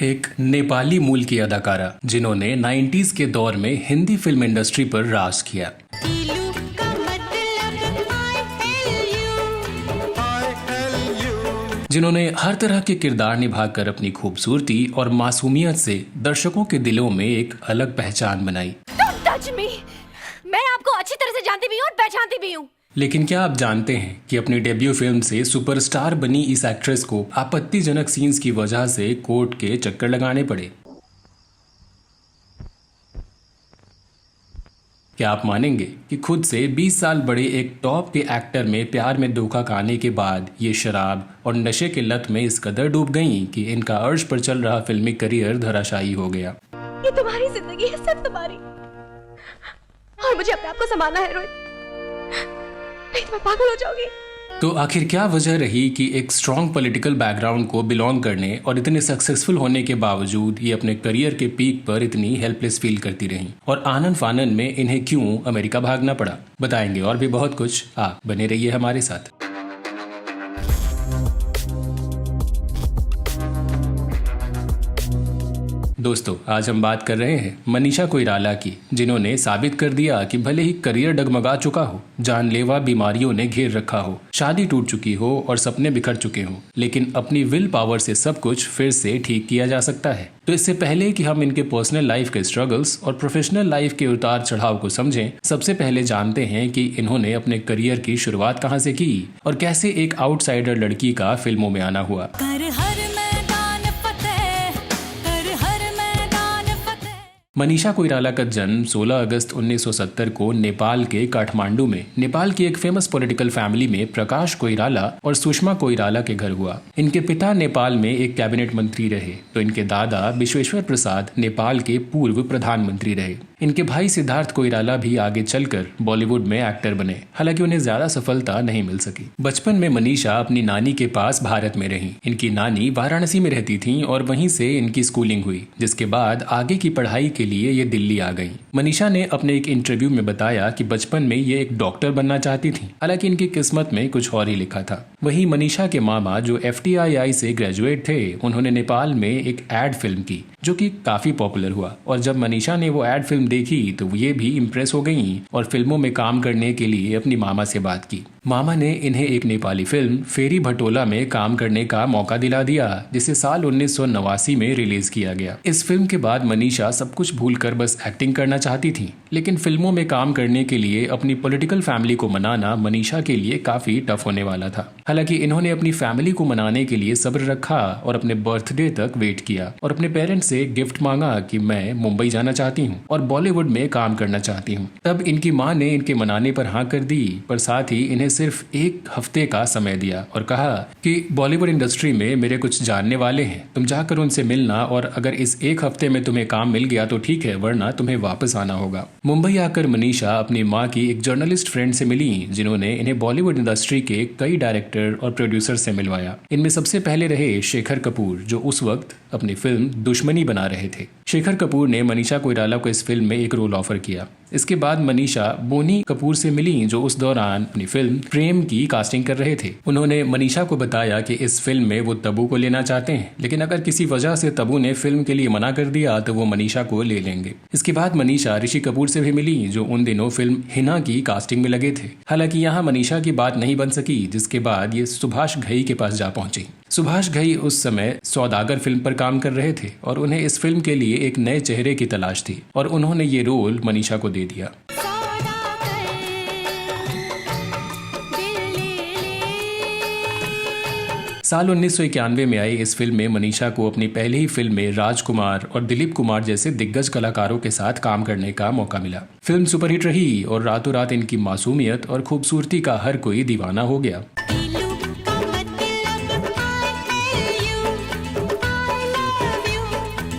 एक नेपाली मूल की अदाकारा जिन्होंने 90s के दौर में हिंदी फिल्म इंडस्ट्री पर राज किया। जिन्होंने हर तरह के किरदार निभाकर अपनी खूबसूरती और मासूमियत से दर्शकों के दिलों में एक अलग पहचान बनाई। Don't touch me! मैं आपको अच्छी तरह से जानती भी हूँ और पहचानती भी हूँ। लेकिन क्या आप जानते हैं कि अपनी डेब्यू फिल्म से सुपरस्टार बनी इस एक्ट्रेस को आपत्तिजनक सीन्स की वजह से कोर्ट के चक्कर लगाने पड़े। क्या आप मानेंगे कि खुद से 20 साल बड़े एक टॉप के एक्टर में प्यार में धोखा खाने के बाद ये शराब और नशे के लत में इस कदर डूब गईं कि इनका अर्श पर चल रहा फिल्मी करियर धराशायी हो गया। ये तुम्हारी जिंदगी है, सिर्फ तुम्हारी, और मुझे अपने आप को संभालना है रोहित, नहीं तो मैं पागल हो जाऊंगी। तो आखिर क्या वजह रही कि एक स्ट्रॉन्ग पॉलिटिकल बैकग्राउंड को बिलोंग करने और इतने सक्सेसफुल होने के बावजूद ये अपने करियर के पीक पर इतनी हेल्पलेस फील करती रहीं और आनन फानन में इन्हें क्यों अमेरिका भागना पड़ा? बताएंगे और भी बहुत कुछ। आप बने रहिए हमारे साथ। दोस्तों, आज हम बात कर रहे हैं मनीषा कोइराला की, जिन्होंने साबित कर दिया कि भले ही करियर डगमगा चुका हो, जानलेवा बीमारियों ने घेर रखा हो, शादी टूट चुकी हो और सपने बिखर चुके हों, लेकिन अपनी विल पावर से सब कुछ फिर से ठीक किया जा सकता है। तो इससे पहले कि हम इनके पर्सनल लाइफ के स्ट्रगल्स और प्रोफेशनल लाइफ के उतार चढ़ाव को समझें, सबसे पहले जानते हैं कि इन्होंने अपने करियर की शुरुआत कहाँ से की और कैसे एक आउटसाइडर लड़की का फिल्मों में आना हुआ। मनीषा कोइराला का जन्म 16 अगस्त 1970 को नेपाल के काठमांडू में नेपाल की एक फेमस पॉलिटिकल फैमिली में प्रकाश कोइराला और सुषमा कोइराला के घर हुआ। इनके पिता नेपाल में एक कैबिनेट मंत्री रहे तो इनके दादा विश्वेश्वर प्रसाद नेपाल के पूर्व प्रधानमंत्री रहे। इनके भाई सिद्धार्थ कोइराला भी आगे चलकर बॉलीवुड में एक्टर बने, हालांकि उन्हें ज्यादा सफलता नहीं मिल सकी। बचपन में मनीषा अपनी नानी के पास भारत में रहीं। इनकी नानी वाराणसी में रहती थीं और वहीं से इनकी स्कूलिंग हुई, जिसके बाद आगे की पढ़ाई के लिए ये दिल्ली आ गईं। मनीषा ने अपने एक इंटरव्यू में बताया कि बचपन में ये एक डॉक्टर बनना चाहती थीं, हालांकि इनकी किस्मत में कुछ और ही लिखा था। वहीं मनीषा के मामा जो FTII से ग्रेजुएट थे, उन्होंने नेपाल में एक एड फिल्म की जो कि काफी पॉपुलर हुआ और जब मनीषा ने वो एड फिल्म देखी तो ये भी इम्प्रेस हो गईं और फिल्मों में काम करने के लिए अपनी मामा से बात की। मामा ने इन्हें एक नेपाली फिल्म फेरी भटोला में काम करने का मौका दिला दिया, जिसे साल 1989 में रिलीज किया गया। इस फिल्म के बाद मनीषा सब कुछ भूलकर बस एक्टिंग करना चाहती थी, लेकिन फिल्मों में काम करने के लिए अपनी पॉलिटिकल फैमिली को मनाना मनीषा के लिए काफी टफ होने वाला था। हालांकि इन्होंने अपनी फैमिली को मनाने के लिए सब्र रखा और अपने बर्थडे तक वेट किया और अपने पेरेंट्स से गिफ्ट मांगा कि मैं मुंबई जाना चाहती हूँ और बॉलीवुड में काम करना चाहती हूँ। तब इनकी माँ ने इनके मनाने पर हाँ कर दी, पर साथ ही इन्हें सिर्फ एक हफ्ते का समय दिया और कहा कि बॉलीवुड इंडस्ट्री में मेरे कुछ जानने वाले हैं, तुम जाकर उनसे मिलना और अगर इस एक हफ्ते में तुम्हें काम मिल गया तो ठीक है, वरना तुम्हें वापस आना होगा। मुंबई आकर मनीषा अपनी माँ की एक जर्नलिस्ट फ्रेंड से मिली, जिन्होंने इन्हें बॉलीवुड इंडस्ट्री के कई डायरेक्टर और प्रोड्यूसर से मिलवाया। इनमें सबसे पहले रहे शेखर कपूर, जो उस वक्त अपनी फिल्म दुश्मनी बना रहे थे। शेखर कपूर ने मनीषा कोइराला को इस फिल्म में एक रोल ऑफर किया। इसके बाद मनीषा बोनी कपूर से मिली, जो उस दौरान अपनी फिल्म प्रेम की कास्टिंग कर रहे थे। उन्होंने मनीषा को बताया कि इस फिल्म में वो तब्बू को लेना चाहते हैं, लेकिन अगर किसी वजह से तब्बू ने फिल्म के लिए मना कर दिया तो वो मनीषा को ले लेंगे। इसके बाद मनीषा ऋषि कपूर से भी मिली, जो उन दिनों फिल्म हिना की कास्टिंग में लगे थे। हालांकि यहाँ मनीषा की बात नहीं बन सकी, जिसके बाद ये सुभाष घई के पास जा पहुंची। सुभाष घई उस समय सौदागर फिल्म पर काम कर रहे थे और उन्हें इस फिल्म के लिए एक नए चेहरे की तलाश थी और उन्होंने ये रोल मनीषा को दे दिया। साल 1991 में आई इस फिल्म में मनीषा को अपनी पहली ही फिल्म में राजकुमार और दिलीप कुमार जैसे दिग्गज कलाकारों के साथ काम करने का मौका मिला। फिल्म सुपरहिट रही और रातों रात इनकी मासूमियत और खूबसूरती का हर कोई दीवाना हो गया।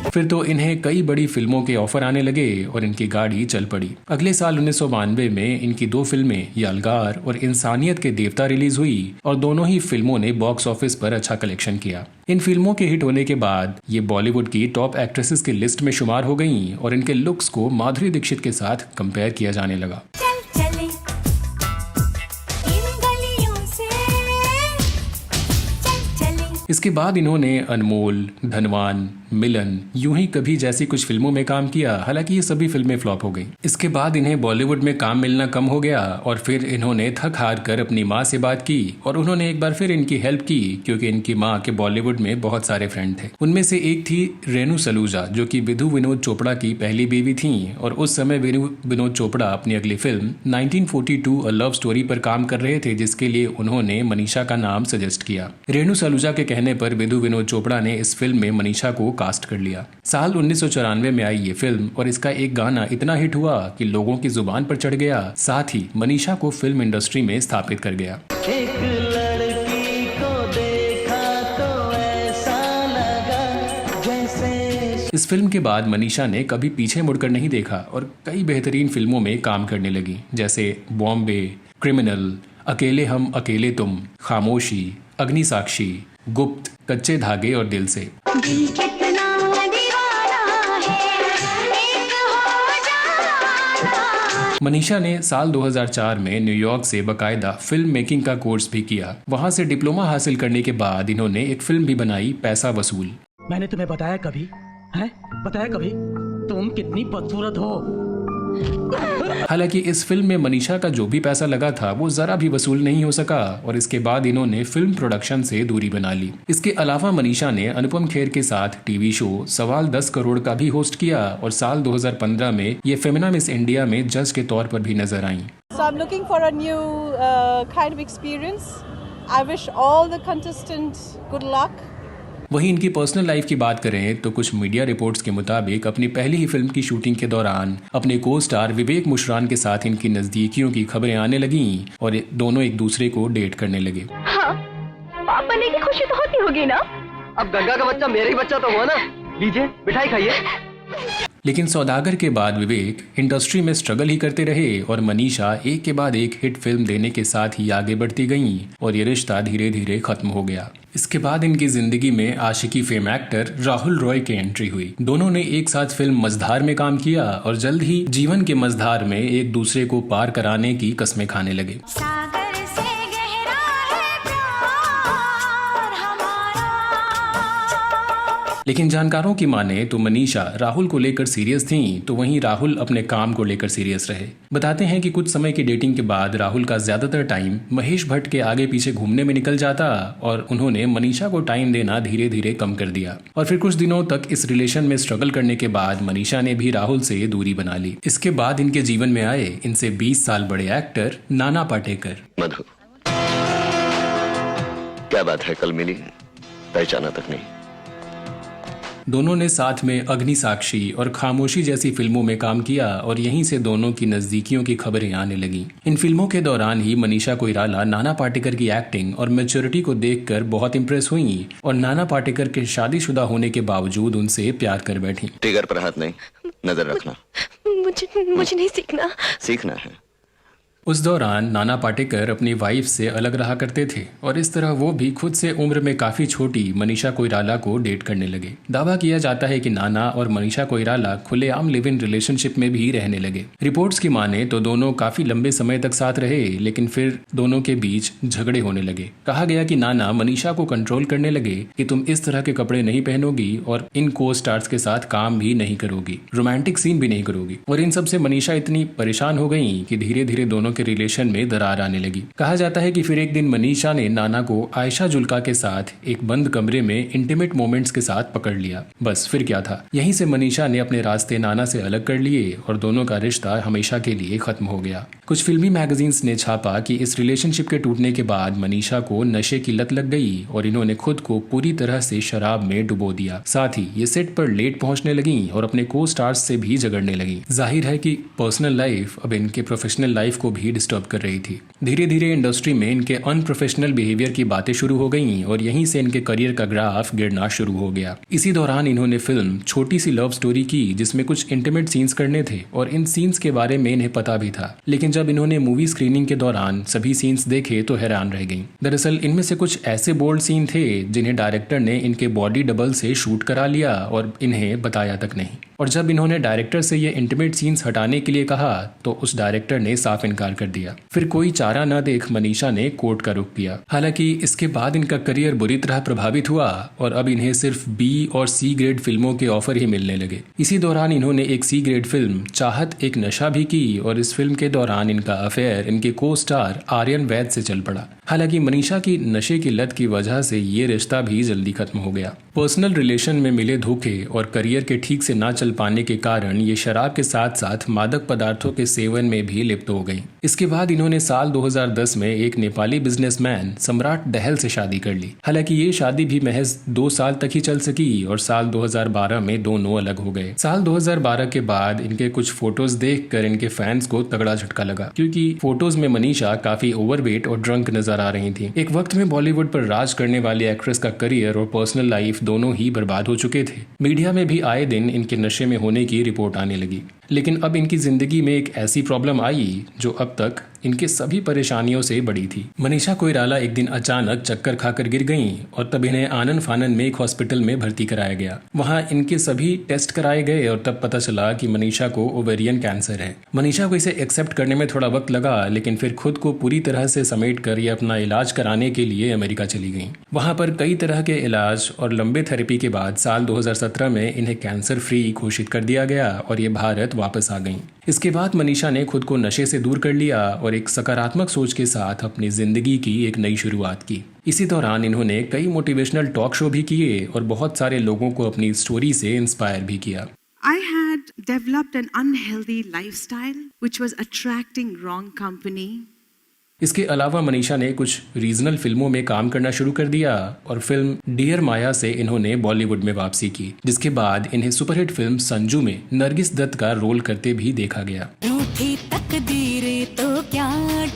फिर तो इन्हें कई बड़ी फिल्मों के ऑफर आने लगे और इनकी गाड़ी चल पड़ी। अगले साल 1992 में इनकी दो फिल्में यालगार और इंसानियत के देवता रिलीज हुई और दोनों ही फिल्मों ने बॉक्स ऑफिस पर अच्छा कलेक्शन किया। इन फिल्मों के हिट होने के बाद ये बॉलीवुड की टॉप एक्ट्रेसेस की लिस्ट में शुमार हो गईं और इनके लुक्स को माधुरी दीक्षित के साथ कंपेयर किया जाने लगा। इसके बाद इन्होंने अनमोल, धनवान, मिलन, यूं ही कभी जैसी कुछ फिल्मों में काम किया। हालांकि ये सभी फिल्में फ्लॉप हो गई। इसके बाद इन्हें बॉलीवुड में काम मिलना कम हो गया और फिर इन्होंने थक हार कर अपनी माँ से बात की और उन्होंने एक बार फिर इनकी हेल्प की, क्योंकि इनकी माँ के बॉलीवुड में बहुत सारे फ्रेंड थे। उनमें से एक थी रेणु सलूजा, जो कि विधु विनोद चोपड़ा की पहली बेबी थी और उस समय विनोद चोपड़ा अपनी अगली फिल्म 1942 अ लव स्टोरी पर काम कर रहे थे, जिसके लिए उन्होंने मनीषा का नाम सजेस्ट किया। रेणु सलूजा के कहने पर विधु विनोद चोपड़ा ने इस फिल्म में मनीषा को कास्ट कर लिया। साल 1994 में आई ये फिल्म और इसका एक गाना इतना हिट हुआ कि लोगों की जुबान पर चढ़ गया, साथ ही मनीषा को फिल्म इंडस्ट्री में स्थापित कर गया। एक लड़की को देखा तो ऐसा लगा जैसे। इस फिल्म के बाद मनीषा ने कभी पीछे मुड़कर नहीं देखा और कई बेहतरीन फिल्मों में काम करने लगी, जैसे बॉम्बे, क्रिमिनल, अकेले हम अकेले तुम, खामोशी, अग्निसाक्षी, गुप्त, कच्चे धागे और दिल से। दिल कितना दीवाना है, एक हो जाना। मनीषा ने साल 2004 में न्यूयॉर्क से बकायदा फिल्म मेकिंग का कोर्स भी किया। वहां से डिप्लोमा हासिल करने के बाद इन्होंने एक फिल्म भी बनाई, पैसा वसूल। मैंने तुम्हें बताया कभी है, बताया कभी तुम कितनी बदसूरत हो। हालांकि इस फिल्म में मनीषा का जो भी पैसा लगा था वो जरा भी वसूल नहीं हो सका और इसके बाद इन्होंने फिल्म प्रोडक्शन से दूरी बना ली। इसके अलावा मनीषा ने अनुपम खेर के साथ टीवी शो सवाल 10 करोड़ का भी होस्ट किया और साल 2015 में ये फेमिना मिस इंडिया में जज के तौर पर भी नजर आईं। So I'm looking for a new kind of experience. I wish all the contestants good luck. वहीं इनकी पर्सनल लाइफ की बात करें तो कुछ मीडिया रिपोर्ट्स के मुताबिक अपनी पहली ही फिल्म की शूटिंग के दौरान अपने को स्टार विवेक मुशरान के साथ इनकी नजदीकियों की खबरें आने लगीं और दोनों एक दूसरे को डेट करने लगे। हाँ, बाप बनने की खुशी तो होती होगी ना? अब गंगा का बच्चा मेरा ही बच्चा तो हुआ ना। लीजिए मिठाई खाइए। लेकिन सौदागर के बाद विवेक इंडस्ट्री में स्ट्रगल ही करते रहे और मनीषा एक के बाद एक हिट फिल्म देने के साथ ही आगे बढ़ती गईं और ये रिश्ता धीरे धीरे खत्म हो गया। इसके बाद इनकी जिंदगी में आशिकी फेम एक्टर राहुल रॉय की एंट्री हुई। दोनों ने एक साथ फिल्म मझधार में काम किया और जल्द ही जीवन के मझधार में एक दूसरे को पार कराने की कस्में खाने लगे। सागर से गहरा है प्यार हमारा। लेकिन जानकारों की माने तो मनीषा राहुल को लेकर सीरियस थीं, तो वहीं राहुल अपने काम को लेकर सीरियस रहे। बताते हैं कि कुछ समय की डेटिंग के बाद राहुल का ज्यादातर टाइम महेश भट्ट के आगे पीछे घूमने में निकल जाता और उन्होंने मनीषा को टाइम देना धीरे धीरे कम कर दिया और फिर कुछ दिनों तक इस रिलेशन में स्ट्रगल करने के बाद मनीषा ने भी राहुल से दूरी बना ली। इसके बाद इनके जीवन में आए इनसे 20 साल बड़े एक्टर नाना पाटेकर। मधु, क्या बात है, कल मिली, पहचाना तक नहीं। दोनों ने साथ में अग्निसाक्षी और खामोशी जैसी फिल्मों में काम किया और यहीं से दोनों की नजदीकियों की खबरें आने लगी। इन फिल्मों के दौरान ही मनीषा कोइराला नाना पाटेकर की एक्टिंग और मैच्योरिटी को देखकर बहुत इंप्रेस हुई और नाना पाटेकर के शादीशुदा होने के बावजूद उनसे प्यार कर बैठी। टिगर पर हाथ नहीं, नजर रखना। मुझे नहीं सीखना। सीखना है। उस दौरान नाना पाटेकर अपनी वाइफ से अलग रहा करते थे और इस तरह वो भी खुद से उम्र में काफी छोटी मनीषा कोइराला को डेट करने लगे। दावा किया जाता है कि नाना और मनीषा कोइराला खुलेआम लिव इन रिलेशनशिप में भी रहने लगे। रिपोर्ट्स की माने तो दोनों काफी लंबे समय तक साथ रहे, लेकिन फिर दोनों के बीच झगड़े होने लगे। कहा गया कि नाना मनीषा को कंट्रोल करने लगे कि तुम इस तरह के कपड़े नहीं पहनोगी और इन को स्टार्स के साथ काम भी नहीं करोगी, रोमांटिक सीन भी नहीं करोगी। और इन सब से मनीषा इतनी परेशान हो गई कि धीरे धीरे दोनों के रिलेशन में दरार आने लगी। कहा जाता है कि फिर एक दिन मनीषा ने नाना को आयशा जुल्का के साथ एक बंद कमरे में इंटीमेट मोमेंट्स के साथ पकड़ लिया। बस फिर क्या था, यहीं से मनीषा ने अपने रास्ते नाना से अलग कर लिए और दोनों का रिश्ता हमेशा के लिए खत्म हो गया। कुछ फिल्मी मैगजीन्स ने छापा कि इस रिलेशनशिप के टूटने के बाद मनीषा को नशे की लत लग गई और इन्होंने खुद को पूरी तरह से शराब में डुबो दिया। साथ ही ये सेट पर लेट पहुंचने लगी और अपने को स्टार्स से भी झगड़ने लगी। जाहिर है कि पर्सनल लाइफ अब इनके प्रोफेशनल लाइफ को भी डिस्टर्ब कर रही थी। धीरे धीरे इंडस्ट्री में इनके अनप्रोफेशनल बिहेवियर की बातें शुरू हो गईं और यहीं से इनके करियर का ग्राफ गिरना शुरू हो गया। इसी दौरान इन्होंने फिल्म छोटी सी लव स्टोरी की जिसमें कुछ इंटीमेट सीन्स करने थे और इन सीन्स के बारे में इन्हें पता भी था, लेकिन जब इन्होंने मूवी स्क्रीनिंग के दौरान सभी सीन्स देखे तो हैरान रह गईं। दरअसल इनमें से कुछ ऐसे बोल्ड सीन थे जिन्हें डायरेक्टर ने इनके बॉडी डबल से शूट करा लिया और इन्हें बताया तक नहीं। और जब इन्होंने डायरेक्टर से ये इंटीमेट सीन्स हटाने के लिए कहा तो उस डायरेक्टर ने साफ इनकार इनकार कर दिया। फिर कोई चारा न देख मनीषा ने कोर्ट का रुख किया। हालांकि इसके बाद इनका करियर बुरी तरह प्रभावित हुआ और अब इन्हें सिर्फ बी और सी ग्रेड फिल्मों के ऑफर ही मिलने लगे। इसी दौरान इन्होंने एक सी ग्रेड फिल्म चाहत एक नशा भी की और इस फिल्म के दौरान इनका अफेयर इनके को स्टार आर्यन वैद से चल पड़ा। हालांकि मनीषा की नशे की लत की वजह से ये रिश्ता भी जल्दी खत्म हो गया। पर्सनल रिलेशन में मिले धोखे और करियर के ठीक से ना चल पाने के कारण ये शराब के साथ साथ मादक पदार्थों के सेवन में भी लिप्त हो गई। इसके बाद इन्होंने साल 2010 में एक नेपाली बिजनेसमैन सम्राट दहल से शादी कर ली। हालांकि ये शादी भी महज 2 साल तक ही चल सकी और साल 2012 में दोनों अलग हो गए। साल 2012 के बाद इनके कुछ फोटोज देखकर इनके फैंस को तगड़ा झटका लगा, क्योंकि फोटोज में मनीषा काफी ओवरवेट और ड्रंक नजर आ रही थी। एक वक्त में बॉलीवुड पर राज करने वाली एक्ट्रेस का करियर और पर्सनल लाइफ दोनों ही बर्बाद हो चुके थे। मीडिया में भी आए दिन इनके नशे में होने की रिपोर्ट आने लगी। लेकिन अब इनकी जिंदगी में एक ऐसी प्रॉब्लम आई जो अब तक इनके सभी परेशानियों से बड़ी थी। मनीषा कोइराला एक दिन अचानक चक्कर खाकर गिर गईं और तब इन्हें आनन फानन में एक हॉस्पिटल में भर्ती कराया गया। वहां इनके सभी टेस्ट कराए गए और तब पता चला कि मनीषा को ओवेरियन कैंसर है। मनीषा को इसे एक्सेप्ट करने में थोड़ा वक्त लगा, लेकिन फिर खुद को पूरी तरह से समेट कर ये अपना इलाज कराने के लिए अमेरिका चली गई। वहां पर कई तरह के इलाज और लंबे थेरेपी के बाद साल 2017 में इन्हें कैंसर फ्री घोषित कर दिया गया और ये भारत वापस आ गईं। इसके बाद मनीषा ने खुद को नशे से दूर कर लिया और एक सकारात्मक सोच के साथ अपनी जिंदगी की एक नई शुरुआत की। इसी दौरान इन्होंने कई मोटिवेशनल टॉक शो भी किए और बहुत सारे लोगों को अपनी स्टोरी से इंस्पायर भी किया। I had developed an unhealthy lifestyle which was attracting wrong company. इसके अलावा मनीषा ने कुछ रीजनल फिल्मों में काम करना शुरू कर दिया और फिल्म डियर माया से इन्होंने बॉलीवुड में वापसी की, जिसके बाद इन्हें सुपरहिट फिल्म संजू में नरगिस दत्त का रोल करते भी देखा गया। रूठी तकदीरें तो क्या,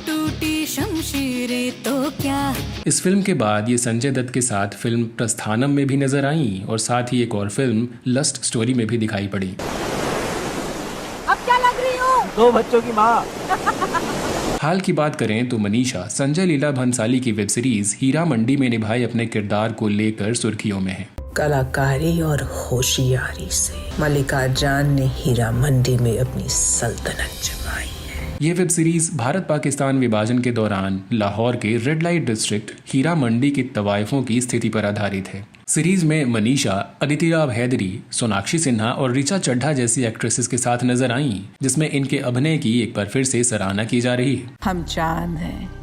टूटी शमशीरें तो क्या। इस फिल्म के बाद ये संजय दत्त के साथ फिल्म प्रस्थानम में भी नजर आई और साथ ही एक और फिल्म लस्ट स्टोरी में भी दिखाई पड़ी। अब क्या लग रही हो? 2 बच्चों की माँ। हाल की बात करें तो मनीषा संजय लीला भंसाली की वेब सीरीज हीरा मंडी में निभाए अपने किरदार को लेकर सुर्खियों में है। कलाकारी और होशियारी से मल्लिका जान ने हीरा मंडी में अपनी सल्तनत जमाई है। ये वेब सीरीज भारत पाकिस्तान विभाजन के दौरान लाहौर के red light district Heera Mandi के तवाइफों की स्थिति पर आधारित है। सीरीज में मनीषा, अदिति राव हैदरी, सोनाक्षी सिन्हा और ऋचा चड्ढा जैसी एक्ट्रेसेस के साथ नजर आईं, जिसमें इनके अभिनय की एक बार फिर से सराहना की जा रही है। हम चांद हैं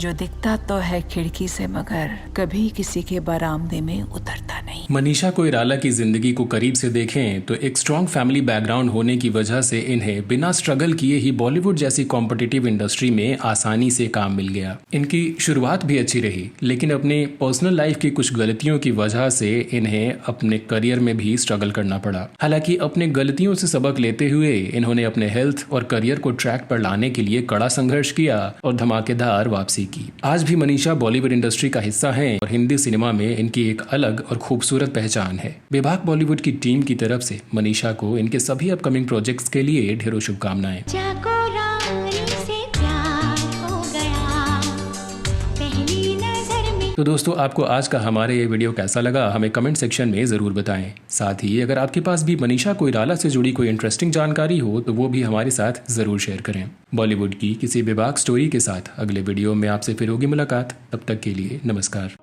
जो दिखता तो है खिड़की से मगर कभी किसी के बरामदे में उतरता नहीं। मनीषा कोइराला की जिंदगी को करीब से देखें तो एक स्ट्रॉन्ग फैमिली बैकग्राउंड होने की वजह से इन्हें बिना स्ट्रगल किए ही बॉलीवुड जैसी कॉम्पिटिटिव इंडस्ट्री में आसानी से काम मिल गया। इनकी शुरुआत भी अच्छी रही, लेकिन अपने पर्सनल लाइफ की कुछ गलतियों की वजह से इन्हें अपने करियर में भी स्ट्रगल करना पड़ा। हालांकि अपने गलतियों से सबक लेते हुए इन्होंने अपने हेल्थ और करियर को ट्रैक पर लाने के लिए कड़ा संघर्ष किया और धमाकेदार वापसी की। आज भी मनीषा बॉलीवुड इंडस्ट्री का हिस्सा हैं और हिंदी सिनेमा में इनकी एक अलग और खूबसूरत पहचान है। विभाग बॉलीवुड की टीम की तरफ से मनीषा को इनके सभी अपकमिंग प्रोजेक्ट्स के लिए ढेरों शुभकामनाएं। जाको रानी से प्यार हो गया पहली नजर में। तो दोस्तों, आपको आज का हमारे ये वीडियो कैसा लगा हमें कमेंट सेक्शन में जरूर बताएं। साथ ही अगर आपके पास भी मनीषा कोइराला से जुड़ी कोई इंटरेस्टिंग जानकारी हो तो वो भी हमारे साथ जरूर शेयर करें। बॉलीवुड की किसी विभाग स्टोरी के साथ अगले वीडियो में आपसे फिर होगी मुलाकात। तब तक के लिए नमस्कार।